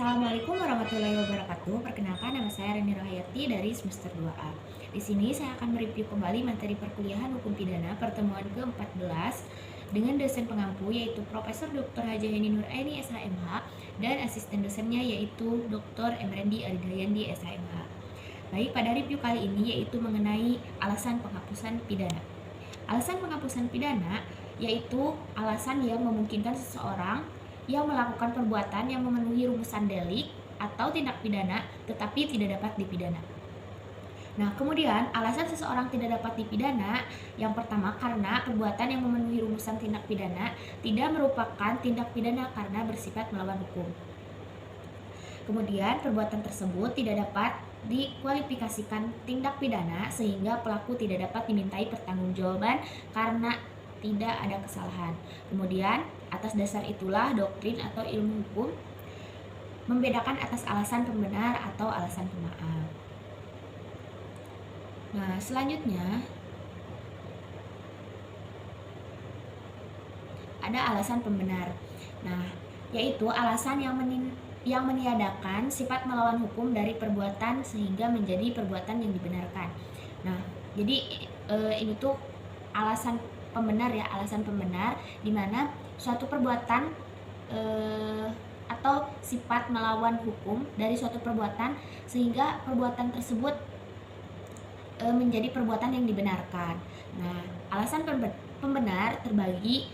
Assalamualaikum warahmatullahi wabarakatuh. Perkenalkan, nama saya Reni Rahayati dari semester 2A. Di sini saya akan mereview kembali materi perkuliahan hukum pidana pertemuan ke-14 dengan dosen pengampu yaitu Profesor Dr. Haja Heni Nuraini SHMH dan asisten dosennya yaitu Dr. Emrendi Aridayandi SHMH. Baik, pada review kali ini yaitu mengenai alasan penghapusan pidana. Alasan penghapusan pidana yaitu alasan yang memungkinkan seseorang yang melakukan perbuatan yang memenuhi rumusan delik atau tindak pidana tetapi tidak dapat dipidana. Nah, kemudian alasan seseorang tidak dapat dipidana yang pertama karena perbuatan yang memenuhi rumusan tindak pidana tidak merupakan tindak pidana karena bersifat melawan hukum. Kemudian perbuatan tersebut tidak dapat dikualifikasikan tindak pidana sehingga pelaku tidak dapat dimintai pertanggungjawaban karena tidak ada kesalahan. Kemudian atas dasar itulah doktrin atau ilmu hukum membedakan atas alasan pembenar atau alasan pemaaf. Nah, selanjutnya ada alasan pembenar. Nah, yaitu alasan yang meniadakan sifat melawan hukum dari perbuatan sehingga menjadi perbuatan yang dibenarkan. Nah, jadi ini tuh alasan pembenar ya, alasan pembenar di mana suatu perbuatan atau sifat melawan hukum dari suatu perbuatan sehingga perbuatan tersebut menjadi perbuatan yang dibenarkan. Nah, alasan pembenar terbagi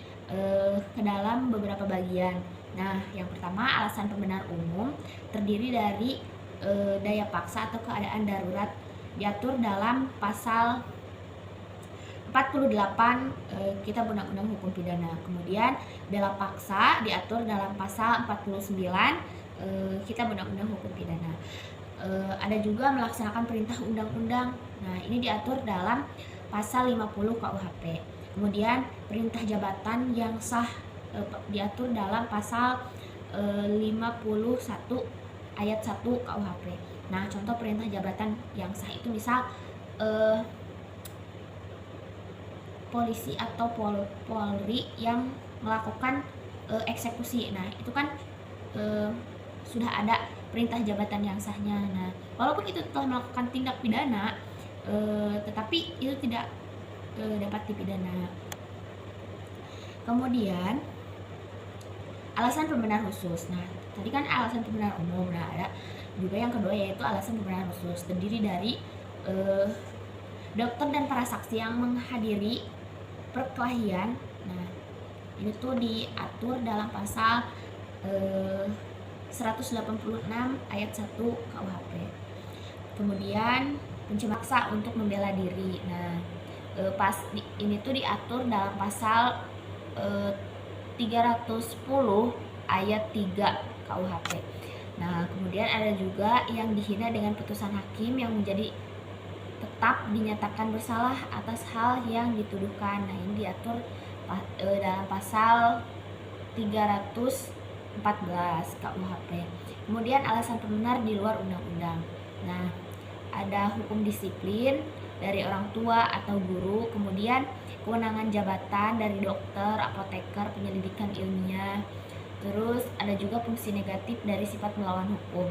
ke dalam beberapa bagian. Nah, yang pertama alasan pembenar umum terdiri dari daya paksa atau keadaan darurat diatur dalam pasal 48 Kitab Undang-Undang Hukum Pidana. Kemudian bela paksa diatur dalam pasal 49 Kitab Undang-Undang Hukum Pidana. Ada juga melaksanakan perintah undang-undang. Nah, ini diatur dalam pasal 50 KUHP. Kemudian perintah jabatan yang sah diatur dalam pasal 51 ayat 1 KUHP. Nah, contoh perintah jabatan yang sah itu misal polisi atau polri yang melakukan eksekusi. Nah, itu kan sudah ada perintah jabatan yang sahnya. Nah, walaupun itu telah melakukan tindak pidana, tetapi itu tidak dapat dipidana. Kemudian alasan pembenar khusus. Nah, tadi kan alasan pembenar umum. Nah, ada juga yang kedua yaitu alasan pembenar khusus, terdiri dari dokter dan para saksi yang menghadiri perkelahian. Nah, ini tuh diatur dalam pasal 186 ayat 1 KUHP. Kemudian pencuri paksa untuk membela diri. Nah, ini tuh diatur dalam pasal 310 ayat 3 KUHP. Nah, kemudian ada juga yang dihina dengan putusan hakim yang menjadi tetap dinyatakan bersalah atas hal yang dituduhkan. Nah, ini diatur dalam pasal 314 KUHP. Kemudian alasan pembenar di luar undang-undang. Nah, ada hukum disiplin dari orang tua atau guru, kemudian kewenangan jabatan dari dokter, apoteker, penyelidikan ilmiah. Terus ada juga fungsi negatif dari sifat melawan hukum.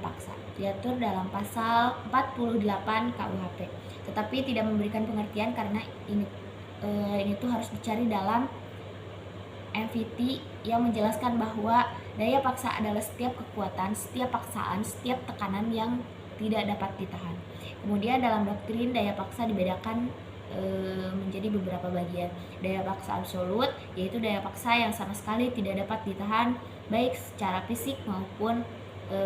Paksa diatur dalam pasal 48 KUHP, tetapi tidak memberikan pengertian karena ini tuh harus dicari dalam MVT yang menjelaskan bahwa daya paksa adalah setiap kekuatan, setiap paksaan, setiap tekanan yang tidak dapat ditahan. Kemudian dalam doktrin daya paksa dibedakan menjadi beberapa bagian. Daya paksa absolut yaitu daya paksa yang sama sekali tidak dapat ditahan baik secara fisik maupun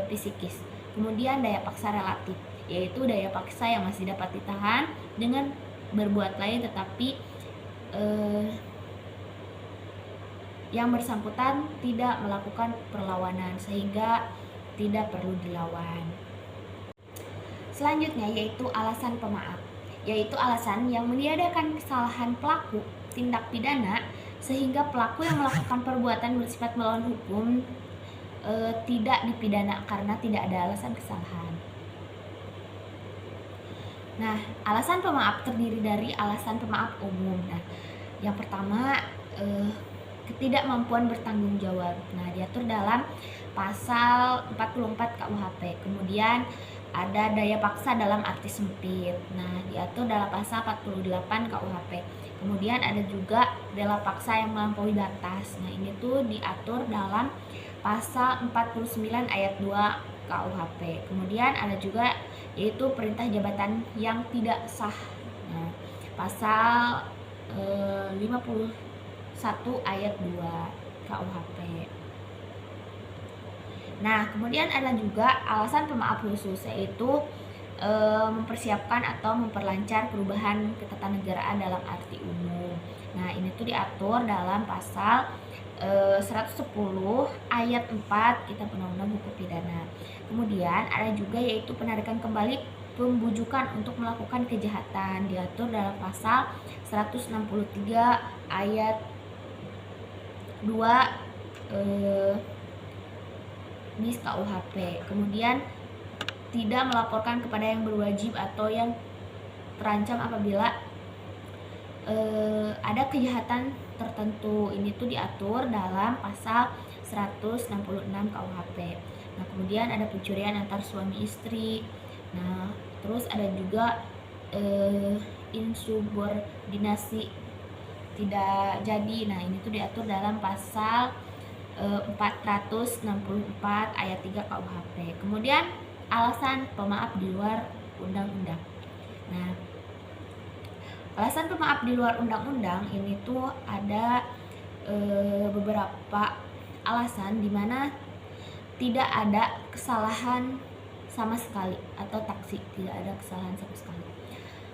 psikis. Kemudian daya paksa relatif yaitu daya paksa yang masih dapat ditahan dengan berbuat lain tetapi yang bersangkutan tidak melakukan perlawanan sehingga tidak perlu dilawan. Selanjutnya yaitu alasan pemaaf, yaitu alasan yang meniadakan kesalahan pelaku tindak pidana sehingga pelaku yang melakukan perbuatan bersifat melawan hukum tidak dipidana karena tidak ada alasan kesalahan. Nah, alasan pemaaf terdiri dari alasan pemaaf umum. Nah, yang pertama ketidakmampuan bertanggung jawab. Nah, diatur dalam pasal 44 KUHP. Kemudian ada daya paksa dalam arti sempit. Nah, diatur dalam pasal 48 KUHP. Kemudian ada juga bela paksa yang melampaui batas. Nah, ini tuh diatur dalam pasal 49 ayat 2 KUHP. Kemudian ada juga yaitu perintah jabatan yang tidak sah. Nah, pasal 51 ayat 2 KUHP. Nah, kemudian ada juga alasan pemaaf khusus, yaitu mempersiapkan atau memperlancar perubahan ketatanegaraan dalam arti umum. Nah, ini tuh diatur dalam pasal 110 ayat 4 Kitab Undang-Undang Hukum Pidana. Kemudian ada juga yaitu penarikan kembali pembujukan untuk melakukan kejahatan, diatur dalam pasal 163 ayat 2 di KUHP. Kemudian tidak melaporkan kepada yang berwajib atau yang terancam apabila ada kejahatan tertentu. Ini tuh diatur dalam pasal 166 KUHP. Nah, kemudian ada pencurian antar suami istri. Nah, terus ada juga insubordinasi tidak jadi. Nah, ini tuh diatur dalam pasal 464 ayat 3 KUHP. Kemudian alasan pemaaf di luar undang-undang. Nah, alasan pemaaf di luar undang-undang ini tuh ada beberapa alasan di mana tidak ada kesalahan sama sekali atau taksi, tidak ada kesalahan sama sekali.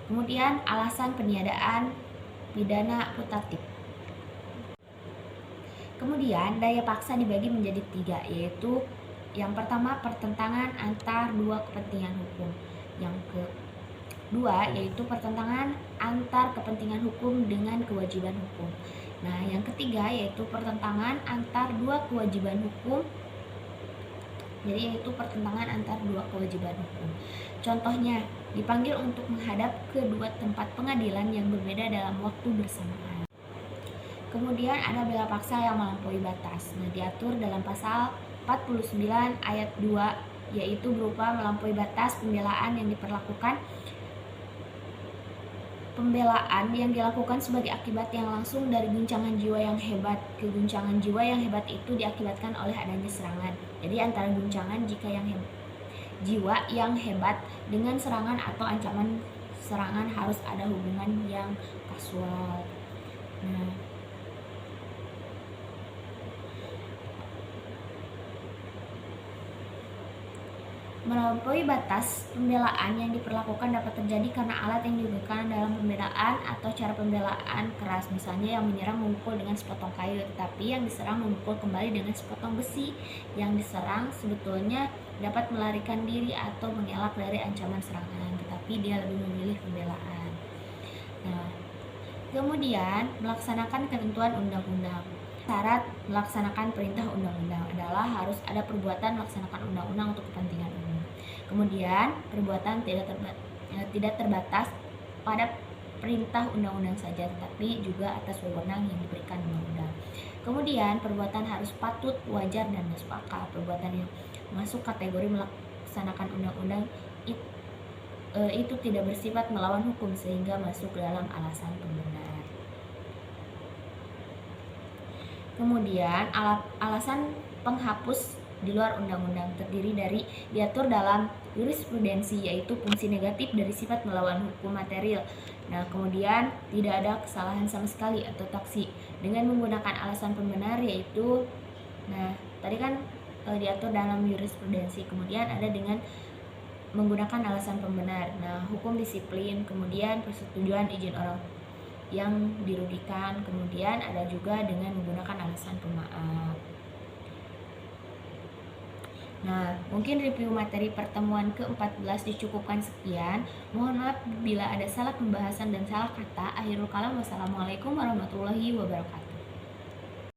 Kemudian alasan peniadaan pidana putatif. Kemudian daya paksa dibagi menjadi 3, yaitu yang pertama pertentangan antar dua kepentingan hukum. Yang kedua yaitu pertentangan antar kepentingan hukum dengan kewajiban hukum. Nah, yang ketiga yaitu pertentangan antar dua kewajiban hukum. Jadi yaitu pertentangan antar dua kewajiban hukum. Contohnya, dipanggil untuk menghadap ke dua tempat pengadilan yang berbeda dalam waktu bersamaan. Kemudian ada bela paksa yang melampaui batas. Nah, diatur dalam pasal 49 ayat 2, yaitu berupa melampaui batas pembelaan yang dilakukan sebagai akibat yang langsung dari guncangan jiwa yang hebat. Keguncangan jiwa yang hebat itu diakibatkan oleh adanya serangan. Jadi antara guncangan jiwa yang hebat dengan serangan atau ancaman serangan harus ada hubungan yang kasual. Nah, melampaui batas pembelaan yang diperlakukan dapat terjadi karena alat yang digunakan dalam pembelaan atau cara pembelaan keras, misalnya yang menyerang memukul dengan sepotong kayu, tetapi yang diserang memukul kembali dengan sepotong besi. Yang diserang sebetulnya dapat melarikan diri atau mengelak dari ancaman serangan, tetapi dia lebih memilih pembelaan. Nah, kemudian melaksanakan ketentuan undang-undang. Syarat melaksanakan perintah undang-undang adalah harus ada perbuatan melaksanakan undang-undang untuk kepentingan umum. Kemudian perbuatan tidak terbatas pada perintah undang-undang saja, tetapi juga atas wewenang yang diberikan undang-undang. Kemudian perbuatan harus patut, wajar, dan masuk akal. Perbuatan yang masuk kategori melaksanakan undang-undang itu tidak bersifat melawan hukum sehingga masuk dalam alasan pembenar. Kemudian alasan penghapus di luar undang-undang terdiri dari diatur dalam jurisprudensi, yaitu fungsi negatif dari sifat melawan hukum material. Nah, kemudian tidak ada kesalahan sama sekali atau taksi dengan menggunakan alasan pembenar, yaitu tadi kan diatur dalam jurisprudensi, kemudian ada dengan menggunakan alasan pembenar. Nah, hukum disiplin, kemudian persetujuan izin orang yang dirugikan, kemudian ada juga dengan menggunakan alasan pemaaf. Nah, mungkin review materi pertemuan ke-14 dicukupkan sekian. Mohon maaf bila ada salah pembahasan dan salah kata. Akhirul kalam, wassalamualaikum warahmatullahi wabarakatuh.